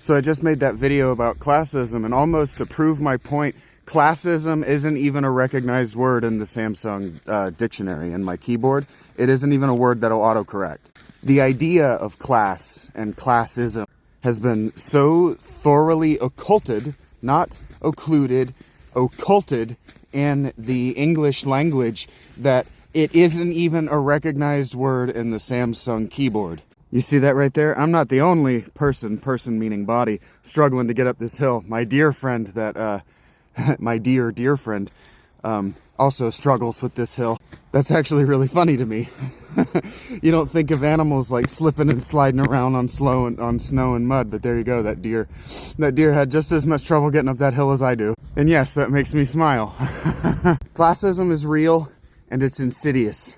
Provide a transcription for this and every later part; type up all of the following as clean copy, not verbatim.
So I just made that video about classism, and almost to prove my point, classism isn't even a recognized word in the Samsung dictionary in my keyboard. It isn't even a word that'll autocorrect. The idea of class and classism has been so thoroughly occulted, not occluded, occulted in the English language that it isn't even a recognized word in the Samsung keyboard. You see that right there? I'm not the only person meaning body, struggling to get up this hill. My dear friend that, my dear friend, also struggles with this hill. That's actually really funny to me. You don't think of animals like slipping and sliding around on snow and mud, but there you go, that deer. That deer had just as much trouble getting up that hill as I do. And yes, that makes me smile. Classism is real and it's insidious.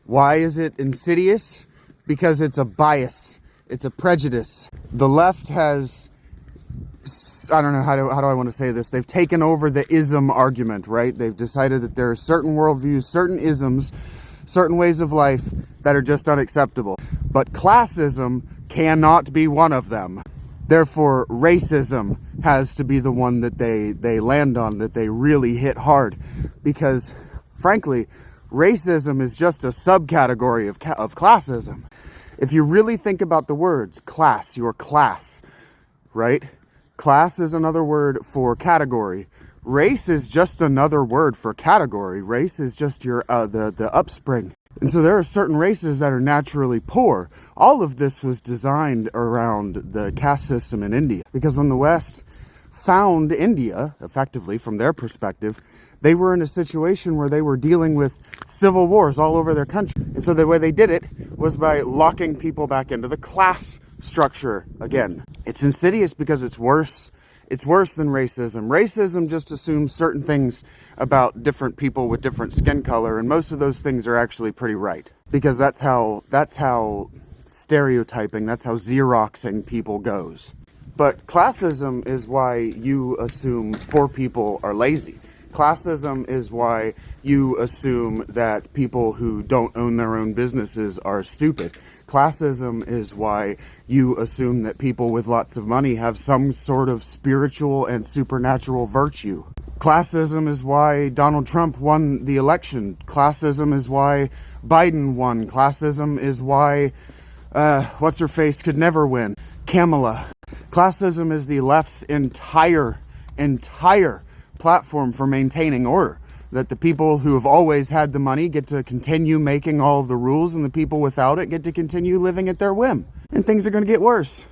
Why is it insidious? Because it's a bias. It's a prejudice. The left has, I don't know, how do I want to say this? They've taken over the ism argument, right? They've decided that there are certain worldviews, certain isms, certain ways of life that are just unacceptable. But classism cannot be one of them. Therefore, racism has to be the one that they land on, that they really hit hard. Because, frankly, racism is just a subcategory of classism. If you really think about the words, class, your class, right? Class is another word for category. Race is just another word for category. Race is just your the upspring. And so there are certain races that are naturally poor. All of this was designed around the caste system in India. Because when the West found India, effectively, from their perspective, they were in a situation where they were dealing with civil wars all over their country. And so the way they did it was by locking people back into the class structure again. It's insidious because it's worse. It's worse than racism. Racism just assumes certain things about different people with different skin color, and most of those things are actually pretty right. Because that's how stereotyping, that's how Xeroxing people goes. But classism is why you assume poor people are lazy. Classism is why you assume that people who don't own their own businesses are stupid. Classism is why you assume that people with lots of money have some sort of spiritual and supernatural virtue. Classism is why Donald Trump won the election. Classism is why Biden won. Classism is why, what's-her-face could never win. Kamala. Classism is the left's entire platform for maintaining order. That the people who have always had the money get to continue making all of the rules, and the people without it get to continue living at their whim. And things are going to get worse.